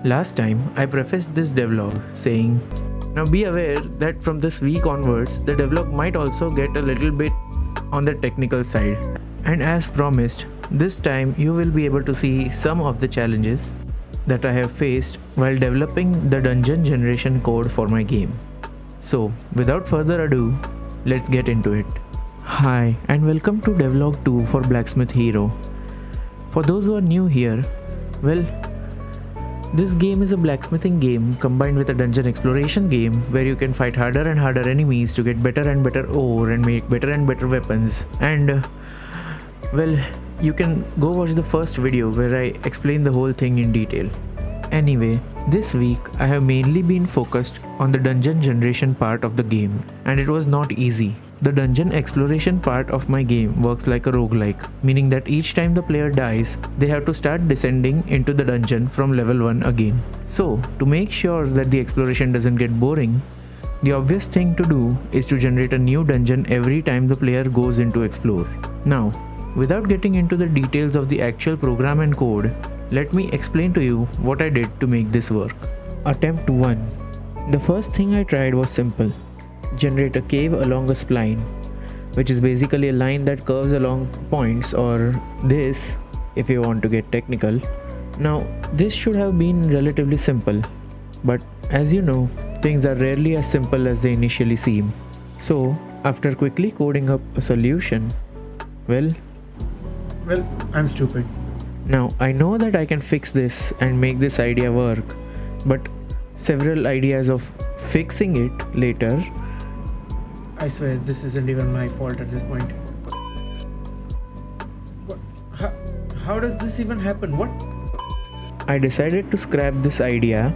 Last time, I prefaced this devlog saying, now be aware that from this week onwards, the devlog might also get a little bit on the technical side. And as promised, this time you will be able to see some of the challenges that I have faced while developing the dungeon generation code for my game. So, without further ado, let's get into it. Hi, and welcome to devlog 2 for Blacksmith Hero. For those who are new here, well, this game is a blacksmithing game combined with a dungeon exploration game where you can fight harder and harder enemies to get better and better ore and make better and better weapons. And well, you can go watch the first video where I explain the whole thing in detail. Anyway, this week I have mainly been focused on the dungeon generation part of the game, and it was not easy. The dungeon exploration part of my game works like a roguelike, meaning that each time the player dies, they have to start descending into the dungeon from level 1 again. So, to make sure that the exploration doesn't get boring, the obvious thing to do is to generate a new dungeon every time the player goes in to explore. Now, without getting into the details of the actual program and code, let me explain to you what I did to make this work. Attempt 1. The first thing I tried was simple. Generate a cave along a spline, which is basically a line that curves along points, or this if you want to get technical. Now, this should have been relatively simple, but as you know, things are rarely as simple as they initially seem. So, after quickly coding up a solution, well, I'm stupid. Now, I know that I can fix this and make this idea work, but several ideas of fixing it later. I swear this isn't even my fault at this point. How does this even happen? What? I decided to scrap this idea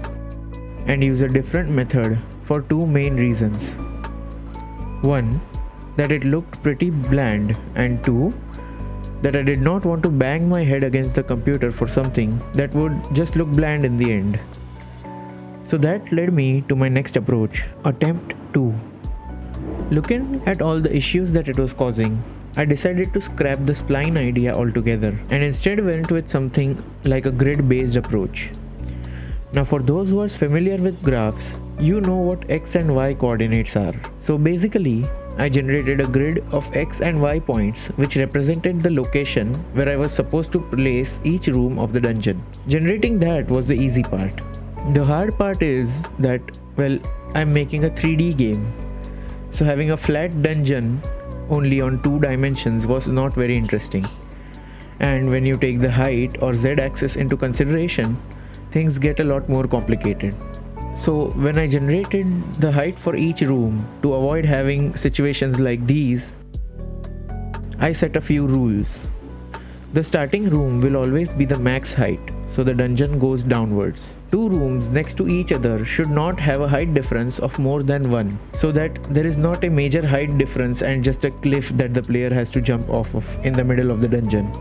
and use a different method for two main reasons. One, that it looked pretty bland, and two, that I did not want to bang my head against the computer for something that would just look bland in the end. So that led me to my next approach, attempt 2. Looking at all the issues that it was causing, I decided to scrap the spline idea altogether and instead went with something like a grid-based approach. Now, for those who are familiar with graphs, you know what x and y coordinates are. So basically, I generated a grid of x and y points which represented the location where I was supposed to place each room of the dungeon. Generating that was the easy part. The hard part is that, well, I'm making a 3D game. So having a flat dungeon only on 2 dimensions was not very interesting. And when you take the height or z-axis into consideration, things get a lot more complicated. So when I generated the height for each room to avoid having situations like these, I set a few rules. The starting room will always be the max height, so the dungeon goes downwards. 2 rooms next to each other should not have a height difference of more than 1, so that there is not a major height difference and just a cliff that the player has to jump off of in the middle of the dungeon.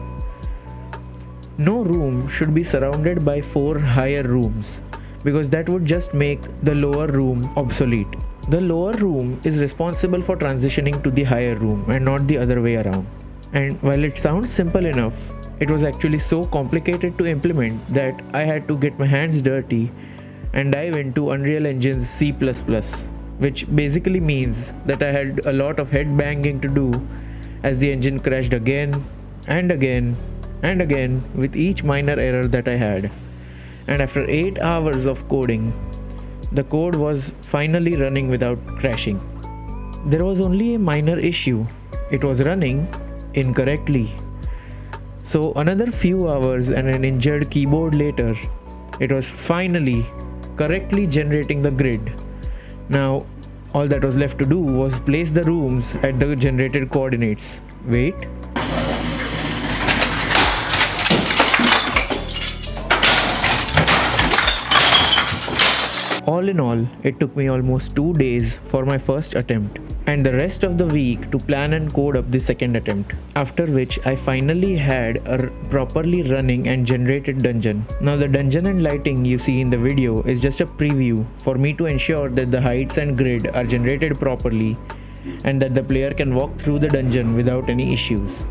No room should be surrounded by 4 higher rooms, because that would just make the lower room obsolete. The lower room is responsible for transitioning to the higher room and not the other way around. And while it sounds simple enough, it was actually so complicated to implement that I had to get my hands dirty and dive into Unreal Engine's C++, which basically means that I had a lot of head banging to do as the engine crashed again and again and again with each minor error that I had. And after 8 hours of coding, the code was finally running without crashing. There was only a minor issue. It was running incorrectly. So another few hours and an injured keyboard later, it was finally correctly generating the grid. Now, all that was left to do was place the rooms at the generated coordinates. Wait. All in all, it took me almost 2 days for my first attempt, and the rest of the week to plan and code up the second attempt, after which I finally had a properly running and generated dungeon. Now the dungeon and lighting you see in the video is just a preview for me to ensure that the heights and grid are generated properly and that the player can walk through the dungeon without any issues.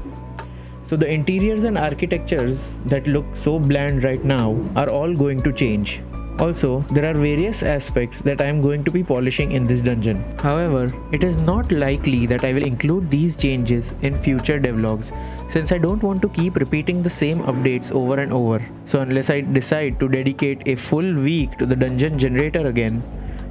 So the interiors and architectures that look so bland right now are all going to change. Also, there are various aspects that I am going to be polishing in this dungeon. However, it is not likely that I will include these changes in future devlogs, since I don't want to keep repeating the same updates over and over. So unless I decide to dedicate a full week to the dungeon generator again,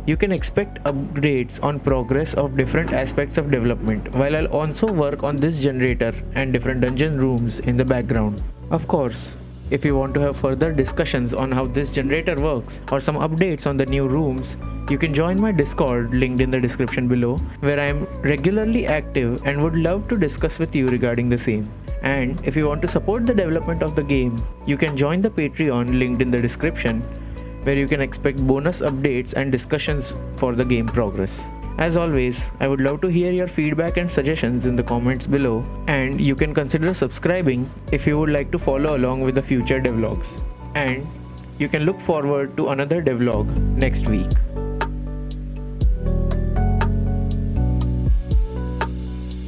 you can expect updates on progress of different aspects of development, while I'll also work on this generator and different dungeon rooms in the background. Of course, if you want to have further discussions on how this generator works or some updates on the new rooms, you can join my Discord linked in the description below, where I am regularly active and would love to discuss with you regarding the same. And if you want to support the development of the game, you can join the Patreon linked in the description, where you can expect bonus updates and discussions for the game progress. As always, I would love to hear your feedback and suggestions in the comments below, and you can consider subscribing if you would like to follow along with the future devlogs. And you can look forward to another devlog next week.